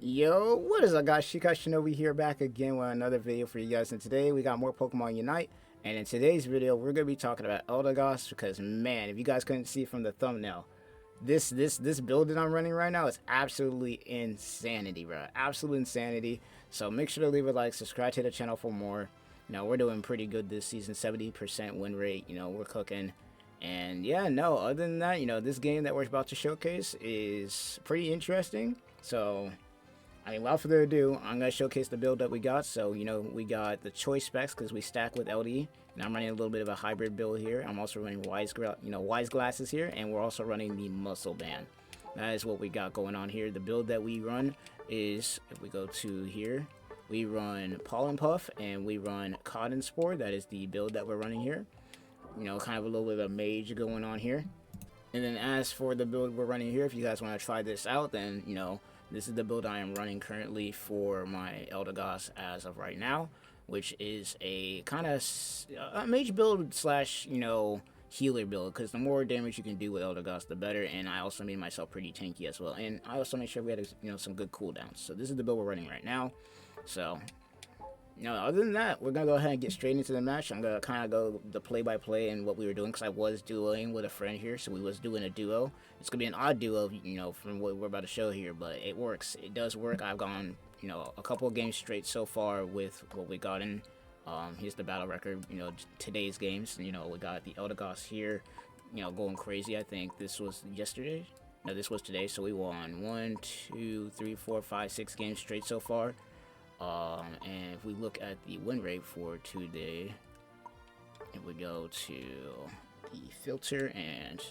Yo, what is up guys? Shinobi here back again with another video for you guys, and today we got more Pokemon Unite, and in today's video we're going to be talking about Eldgloss because man, if you guys couldn't see from the thumbnail, this build that I'm running right now is absolutely insanity, bro. Absolute insanity. So make sure to leave a like, subscribe to the channel for more. You know, we're doing pretty good this season, 70% win rate, you know, we're cooking. And yeah, no, other than that, you know, this game that we're about to showcase is pretty interesting. So I mean, without further ado, I'm going to showcase the build that we got. So, you know, we got the choice specs because we stack with LD. And I'm running a little bit of a hybrid build here. I'm also running wise glasses here. And we're also running the muscle band. That is what we got going on here. The build that we run is, if we go to here, we run Pollen Puff and we run Cotton Spore. That is the build that we're running here. You know, kind of a little bit of a mage going on here. And then as for the build we're running here, if you guys want to try this out, then, you know, this is the build I am running currently for my Eldgloss as of right now, which is a kind of a mage build slash, you know, healer build, because the more damage you can do with Eldgloss, the better. And I also made myself pretty tanky as well. And I also made sure we had, you know, some good cooldowns. So this is the build we're running right now. So, you know, other than that, we're going to go ahead and get straight into the match. I'm going to kind of go the play-by-play and what we were doing, because I was duoing with a friend here, so we was doing a duo. It's going to be an odd duo, you know, from what we're about to show here, but it works. It does work. I've gone, you know, a couple of games straight so far with what we got in. Here's the battle record, you know, today's games. You know, we got the Eldgloss here, you know, going crazy. I think this was yesterday. No, this was today, so we won 1, 2, 3, 4, 5, 6 games straight so far. And if we look at the win rate for today, if we go to the filter and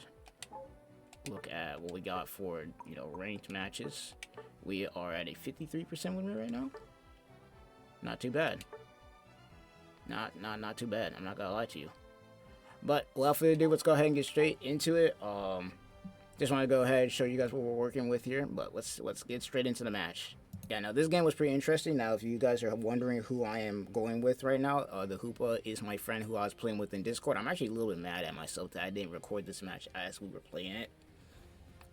look at what we got for, you know, ranked matches, we are at a 53% win rate right now. Not too bad. Not too bad. I'm not gonna lie to you. But without further ado, let's go ahead and get straight into it. Just want to go ahead and show you guys what we're working with here, but let's get straight into the match. Yeah, now this game was pretty interesting. Now, if you guys are wondering who I am going with right now, the Hoopa is my friend who I was playing with in Discord. I'm actually a little bit mad at myself that I didn't record this match as we were playing it,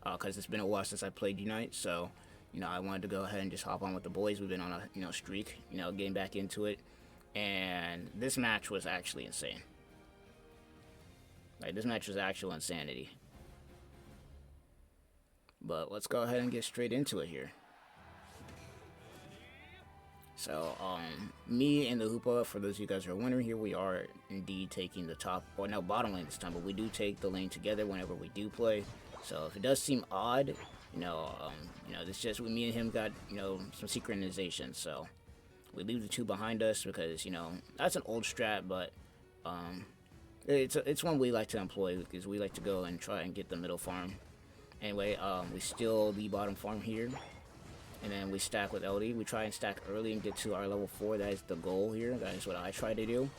because it's been a while since I played Unite. So, you know, I wanted to go ahead and just hop on with the boys. We've been on a, you know, streak, you know, getting back into it, and this match was actually insane. Like, this match was actual insanity. But let's go ahead and get straight into it here. So, me and the Hoopa, for those of you guys who are wondering here, we are indeed taking the top, or no, bottom lane this time, but we do take the lane together whenever we do play. So, if it does seem odd, you know, this just, me and him got, you know, some synchronization, so we leave the two behind us because, you know, that's an old strat, but, it's one we like to employ because we like to go and try and get the middle farm. Anyway, we steal the bottom farm here. And then we stack with LD. We try and stack early and get to our level 4. That is the goal here. That is what I try to do.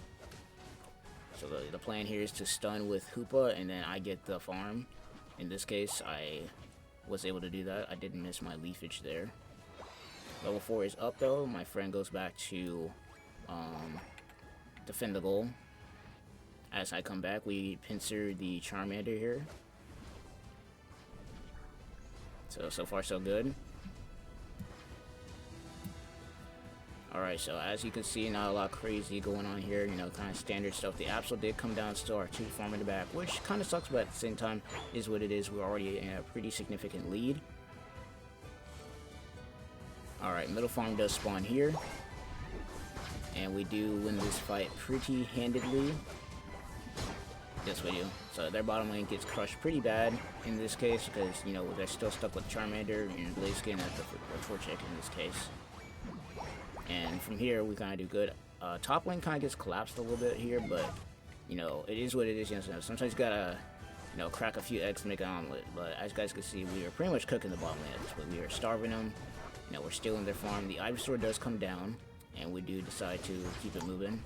So the plan here is to stun with Hoopa, and then I get the farm. In this case, I was able to do that. I didn't miss my leafage there. Level 4 is up, though. My friend goes back to defend the goal. As I come back, we pincer the Charmander here. So far, so good. Alright, so as you can see, not a lot crazy going on here, you know, kind of standard stuff. The Absol did come down, still our 2 farm in the back, which kind of sucks, but at the same time is what it is. We're already in a pretty significant lead. Alright, middle farm does spawn here. And we do win this fight pretty handedly. Yes, we do. So their bottom lane gets crushed pretty bad in this case, because, you know, they're still stuck with Charmander and Blaziken at the Torchic in this case. And from here, we kind of do good. Top lane kind of gets collapsed a little bit here, but, you know, it is what it is. You know, sometimes you gotta, you know, crack a few eggs to make an omelet. But as you guys can see, we are pretty much cooking the bottom lane at this point. We are starving them. You know, we're stealing their farm. The Ivysaur does come down, and we do decide to keep it moving.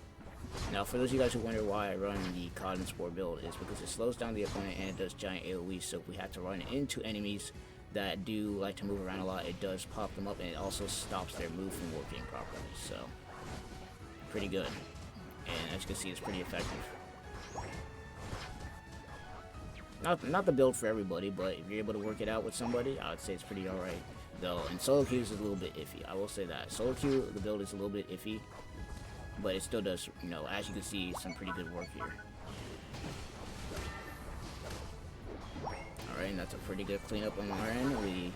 Now, for those of you guys who wonder why I run the Cotton Spore build, is because it slows down the opponent and it does giant AoE. So if we have to run into enemies that do like to move around a lot, it does pop them up, and it also stops their move from working properly. So pretty good, and as you can see, it's pretty effective. Not the build for everybody, but if you're able to work it out with somebody, I would say it's pretty alright. though. And solo queue is a little bit iffy. I will say that solo queue, the build is a little bit iffy, but it still does, you know, as you can see, some pretty good work here. All right, and that's a pretty good cleanup on our end. We,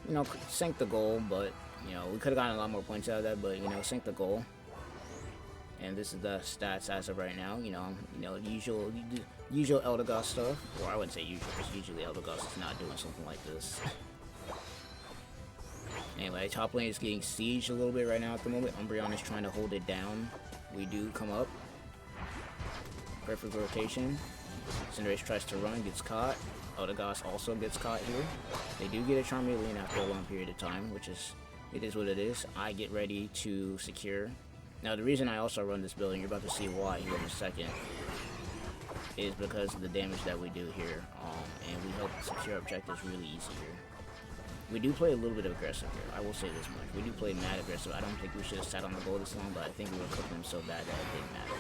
you know, sank the goal, but you know, we could have gotten a lot more points out of that, but you know, sank the goal. And this is the stats as of right now. You know, the usual Eldgloss stuff. Or I wouldn't say usual, because usually Eldgloss is not doing something like this. Anyway, top lane is getting sieged a little bit right now at the moment. Umbreon is trying to hold it down. We do come up. Perfect rotation. Cinderace tries to run, gets caught. Eldgloss also gets caught here. They do get a Charmeleon after a long period of time, which is, it is what it is. I get ready to secure. Now, the reason I also run this build, and you're about to see why here in a second, is because of the damage that we do here, and we help secure objectives really easy here. We do play a little bit of aggressive here, I will say this much. We do play mad aggressive. I don't think we should have sat on the goal this long, but I think we were cooking them so bad that it didn't matter.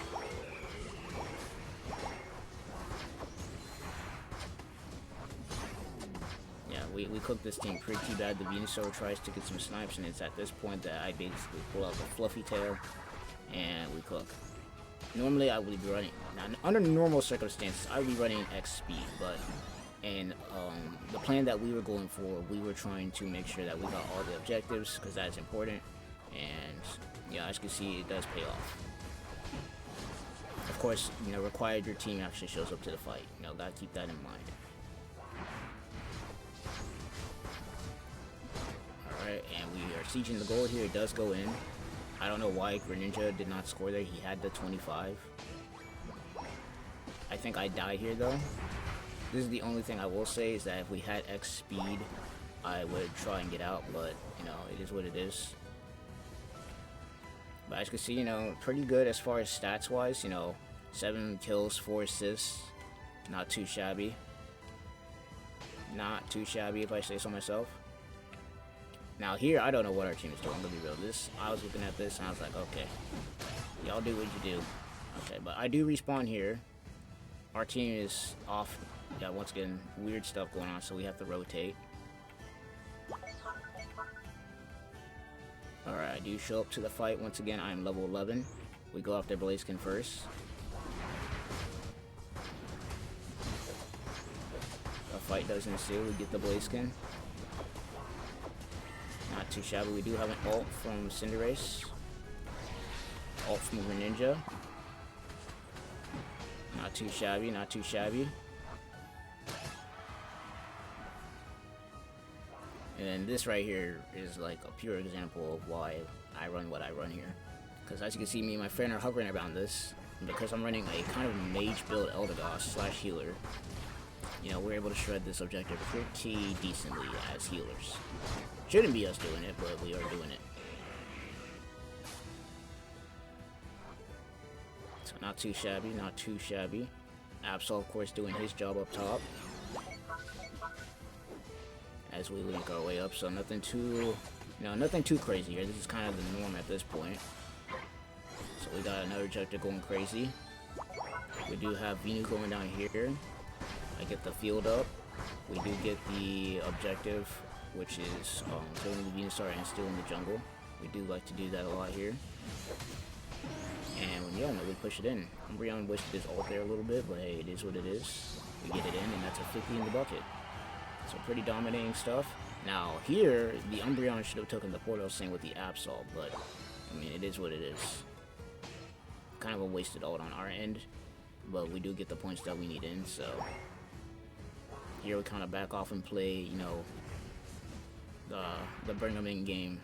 Yeah, we cooked this team pretty bad. The Venusaur tries to get some snipes, and it's at this point that I basically pull out the fluffy tail, and we cook. Normally I would be running, now under normal circumstances, I would be running X speed, but in the plan that we were going for, we were trying to make sure that we got all the objectives, because that is important, and yeah, as you can see, it does pay off. Of course, you know, required your team actually shows up to the fight. You know, gotta keep that in mind. Alright, and we are sieging the goal here. It does go in. I don't know why Greninja did not score there. He had the 25. I think I die here though. This is the only thing I will say, is that if we had X speed, I would try and get out, but you know, it is what it is. But as you can see, you know, pretty good as far as stats wise, you know, 7 kills, 4 assists, not too shabby. Not too shabby if I say so myself. Now here, I don't know what our team is doing, I'm gonna be real. I was looking at this and I was like, okay, y'all do what you do. Okay, but I do respawn here. Our team is off. Yeah, once again, weird stuff going on, so we have to rotate. Alright, I do show up to the fight. Once again, I am level 11. We go after Blaziken first. The fight does ensue. We get the Blaziken. Not too shabby. We do have an ult from Cinderace. Ult from Greninja. Not too shabby, not too shabby. And then this right here is like a pure example of why I run what I run here. Because as you can see, me and my friend are hovering around this. And because I'm running a kind of mage build Eldgloss / healer, you know, we're able to shred this objective pretty decently as healers. Shouldn't be us doing it, but we are doing it. So not too shabby, not too shabby. Absol, of course, doing his job up top. As we link our way up, so nothing too, you know, nothing too crazy here. This is kind of the norm at this point. So we got another objective going crazy. We do have Venu going down here. I get the field up. We do get the objective, which is killing the Venusaur and stealing the jungle. We do like to do that a lot here. And yeah, no, we push it in. Umbreon wasted his ult there a little bit, but hey, it is what it is. We get it in, and that's a 50 in the bucket. So pretty dominating stuff. Now here, the Umbreon should have taken the Portal Sing with the Absol, but I mean, it is what it is. Kind of a wasted ult on our end, but we do get the points that we need in, so here we kind of back off and play, you know, the bring them in game,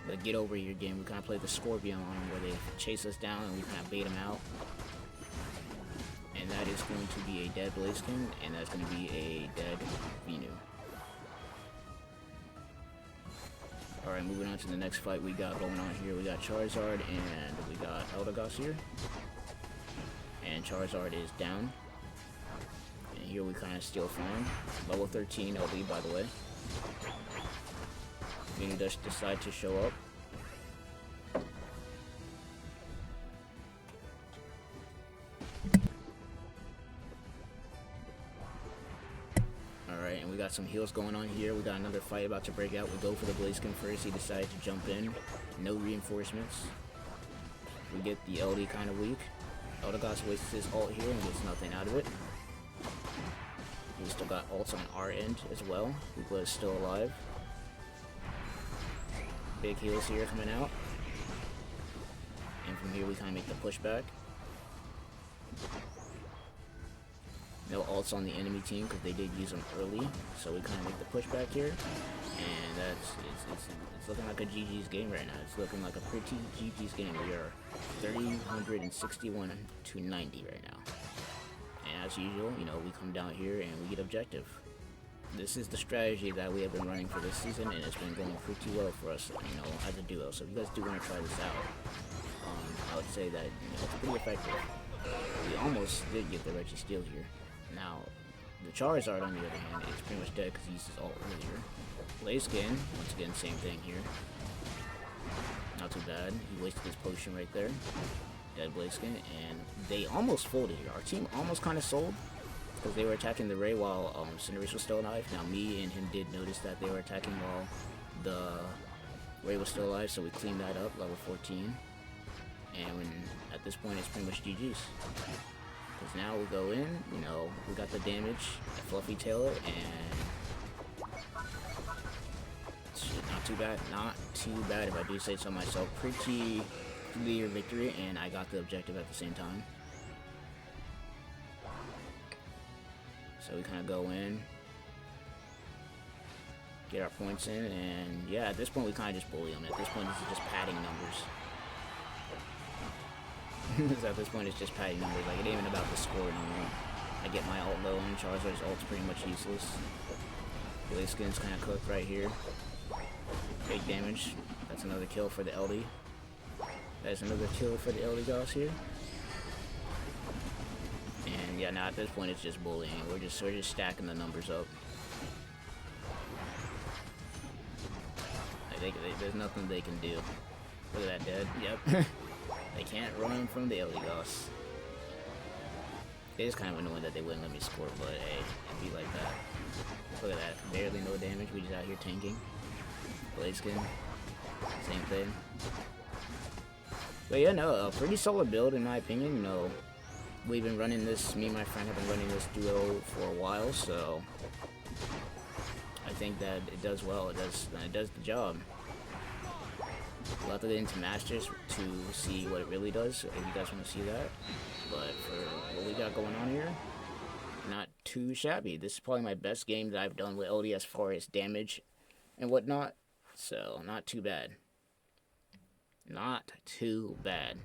the get over here game. We kind of play the Scorpion on them, where they chase us down and we kind of bait them out. And that is going to be a dead Blaziken, and that's going to be a dead Venu. Alright, moving on to the next fight we got going on here. We got Charizard and we got Eldgloss here. And Charizard is down. And here we kind of steal farm. Level 13 LD, by the way. Venu does decide to show up. some heals going on here. We got another fight about to break out. We go for the Blaziken first. He decided to jump in. No reinforcements. We get the LD kind of weak. Eldgloss wastes his ult here and gets nothing out of it. We still got ults on our end as well. Hoopla is still alive. Big heals here coming out. And from here we kind of make the pushback. No ults on the enemy team because they did use them early, so we kind of make the pushback here, and it's looking like a GG's game right now. It's looking like a pretty GG's game. We are 361 to 90 right now, and as usual, you know, we come down here and we get objective. This is the strategy that we have been running for this season, and it's been going pretty well for us, you know, as a duo. So if you guys do want to try this out, I would say that, you know, it's pretty effective. We almost did get the Reggie Steal here. Now, the Charizard, on the other hand, is pretty much dead because he used his ult earlier. Blaziken, once again, same thing here. Not too bad. He wasted his potion right there. Dead Blaziken, and they almost folded here. Our team almost kind of sold because they were attacking the Ray while Cinderace was still alive. Now, me and him did notice that they were attacking while the Ray was still alive, so we cleaned that up, level 14. And at this point, it's pretty much GG's. Because now we go in, you know, we got the damage, Fluffy Tail it, and not too bad, not too bad if I do say so myself. Pretty clear victory, and I got the objective at the same time. So we kind of go in, get our points in, and yeah, at this point we kind of just bully them. At this point, this is just padding numbers. At this point, it's just padding numbers. Like, it ain't even about the score anymore. I get my ult low, and Charizard's ult's pretty much useless. Blaziken's kind of cooked right here. Big damage. That's another kill for the LD. That's another kill for the Eldgloss here. And yeah, now at this point, it's just bullying. We're just stacking the numbers up. Like, there's nothing they can do. Look at that, dead. Yep. They can't run from the Eldgloss. It is kind of annoying that they wouldn't let me score, but hey, it'd be like that. Look at that, barely no damage. We just out here tanking. Blaziken, same thing. But yeah, no, a pretty solid build in my opinion. You know, we've been running this. Me and my friend have been running this duo for a while, so I think that it does well. It does the job. We'll have to get into Masters to see what it really does, if you guys want to see that. But for what we got going on here, not too shabby. This is probably my best game that I've done with LD as far as damage and whatnot. So, not too bad. Not too bad.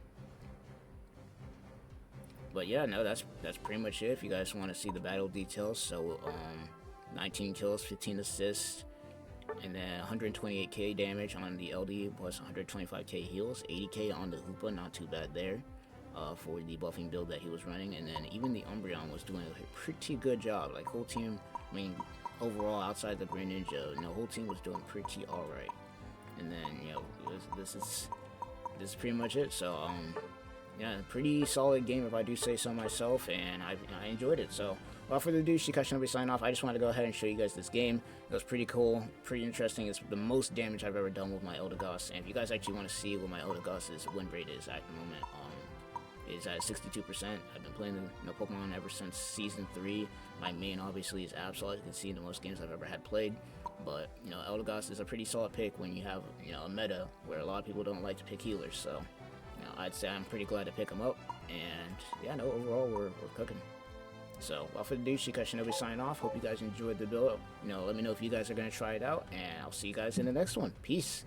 But yeah, no, that's pretty much it. If you guys want to see the battle details, so 19 kills, 15 assists, and then 128k damage on the LD plus 125k heals, 80k on the Hoopla, not too bad there for the buffing build that he was running. And then even the Umbreon was doing a pretty good job. Like, whole team, I mean, overall outside the Greninja, you know, whole team was doing pretty alright. And then, you know, this is pretty much it. So yeah, pretty solid game if I do say so myself, and I enjoyed it. So without further ado, Shinobi sign off. I just wanted to go ahead and show you guys this game. It was pretty cool, pretty interesting. It's the most damage I've ever done with my Eldgloss. And if you guys actually want to see what my Eldgloss's win rate is at the moment, is at 62%. I've been playing the Pokemon ever since Season 3. My main, obviously, is Absol. As you can see, the most games I've ever had played. But, you know, Eldgloss is a pretty solid pick when you have, you know, a meta where a lot of people don't like to pick healers. So, you know, I'd say I'm pretty glad to pick them up. And, yeah, no, overall, we're cooking. So, without further ado, Shinobi signing off. Hope you guys enjoyed the build. You know, let me know if you guys are going to try it out. And I'll see you guys in the next one. Peace.